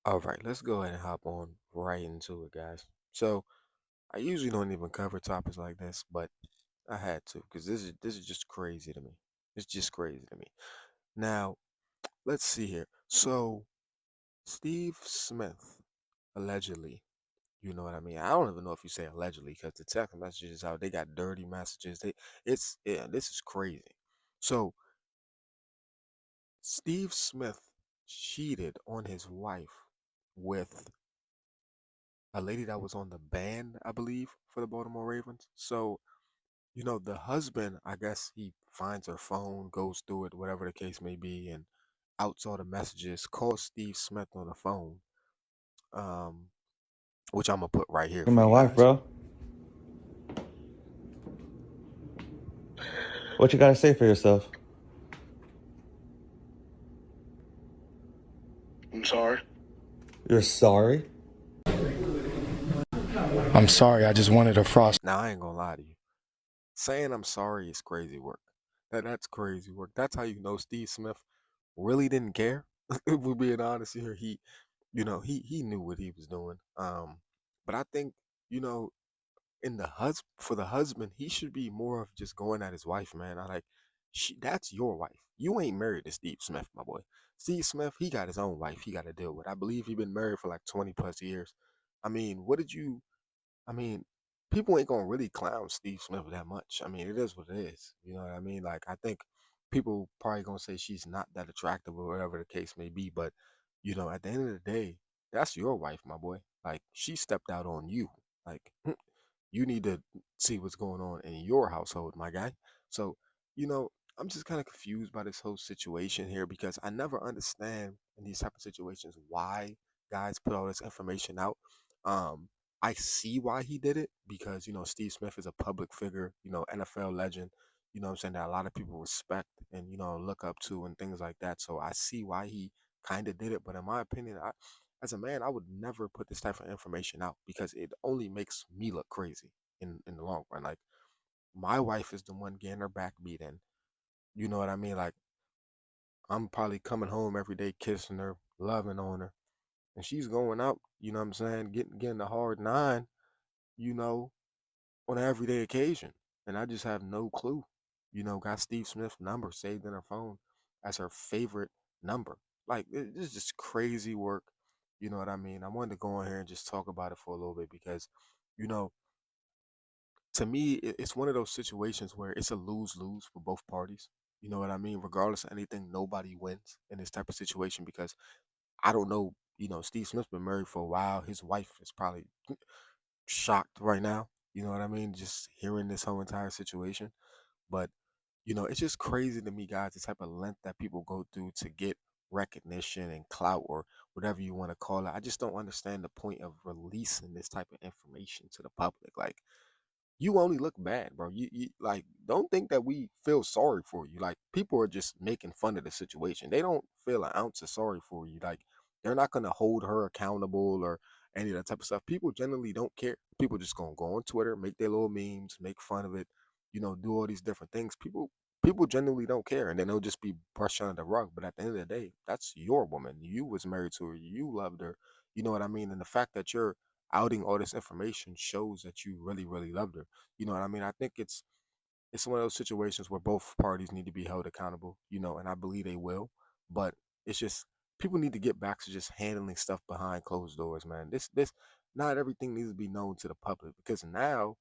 All right, let's go ahead and hop on right into it, guys. So I usually don't even cover topics like this, but I had to because this is just crazy to me. It's just crazy to me. Now, let's see here. So Steve Smith allegedly, you know what I mean? I don't even know if you say allegedly because the text messages out, they got dirty messages. Yeah, this is crazy. So Steve Smith cheated on his wife with a lady that was on the band, I believe, for the Baltimore Ravens. So, the husband, I guess he finds her phone, goes through it, whatever the case may be, and outs all the messages, calls Steve Smith on the phone, um, which I'm gonna put right here You're for my you wife, guys. bro. What you gotta say for yourself? I'm sorry. You're sorry? I'm sorry. I just wanted a frost. Now I ain't gonna lie to you. Saying I'm sorry is crazy work. That's crazy work. That's how you know Steve Smith really didn't care. If we're being honest here, he knew what he was doing. But I think, you know, in the for the husband, he should be more of just going at his wife, man. That's your wife. You ain't married to Steve Smith, my boy. Steve Smith, he got his own wife he got to deal with. I believe he been married for like 20 plus years. I mean, I mean, people ain't gonna really clown Steve Smith that much. I mean, it is what it is. You know what I mean? Like, I think people probably gonna say she's not that attractive or whatever the case may be, but at the end of the day, that's your wife, my boy. Like, she stepped out on you. Like, you need to see what's going on in your household, my guy. So, you know, I'm just kind of confused by this whole situation here because I never understand in these type of situations why guys put all this information out. Um, I see why he did it because, Steve Smith is a public figure, NFL legend, I'm saying, that a lot of people respect and, look up to and things like that. So I see why he kind of did it. But in my opinion, as a man, I would never put this type of information out because it only makes me look crazy in the long run. Like, my wife is the one getting her back beat in. You know what I mean? Like, I'm probably coming home every day, kissing her, loving on her, and she's going out. You know what I'm saying? Getting the hard nine. You know, on an everyday occasion. And I just have no clue. Got Steve Smith's number saved in her phone as her favorite number. Like, this is just crazy work. You know what I mean? I wanted to go on here and just talk about it for a little bit because, you know, to me, it's one of those situations where it's a lose lose for both parties. You know what I mean? Regardless of anything, nobody wins in this type of situation because I don't know. Steve Smith's been married for a while. His wife is probably shocked right now. You know what I mean? Just hearing this whole entire situation. But, it's just crazy to me, guys, the type of length that people go through to get recognition and clout or whatever you want to call it. I just don't understand the point of releasing this type of information to the public. Like, you only look bad, bro. You like, don't think that we feel sorry for you. Like, people are just making fun of the situation. They don't feel an ounce of sorry for you. Like, they're not gonna hold her accountable or any of that type of stuff. People generally don't care. People just gonna go on Twitter, make their little memes, make fun of it, do all these different things. People generally don't care, and then they'll just be brushed under the rug. But at the end of the day, that's your woman. You was married to her. You loved her. You know what I mean? And the fact that you're outing all this information shows that you really, really loved her. You know what I mean? I think it's one of those situations where both parties need to be held accountable, and I believe they will. But it's just people need to get back to just handling stuff behind closed doors, man. This not everything needs to be known to the public because now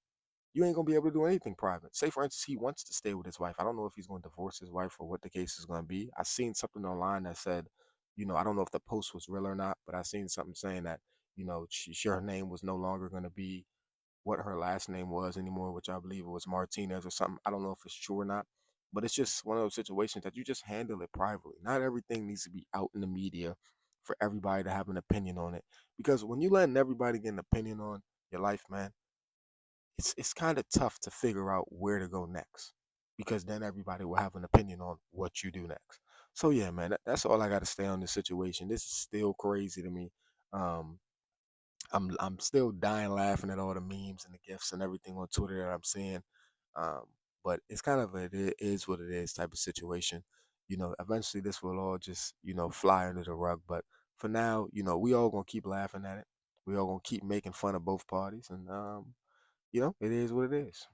you ain't gonna be able to do anything private. Say for instance, he wants to stay with his wife. I don't know if he's gonna divorce his wife or what the case is gonna be. I seen something online that said, I don't know if the post was real or not, but I seen something saying that, her name was no longer gonna be what her last name was anymore, which I believe it was Martinez or something. I don't know if it's true or not, but it's just one of those situations that you just handle it privately. Not everything needs to be out in the media for everybody to have an opinion on it. Because when you letting everybody get an opinion on your life, man, it's kind of tough to figure out where to go next. Because then everybody will have an opinion on what you do next. So yeah, man, that's all I got to say on this situation. This is still crazy to me. Um, I'm still dying laughing at all the memes and the gifs and everything on Twitter that I'm seeing. Um, but it's kind of it is what it is type of situation. Eventually this will all just fly under the rug. But for now, we all gonna keep laughing at it. We all gonna keep making fun of both parties, and it is what it is.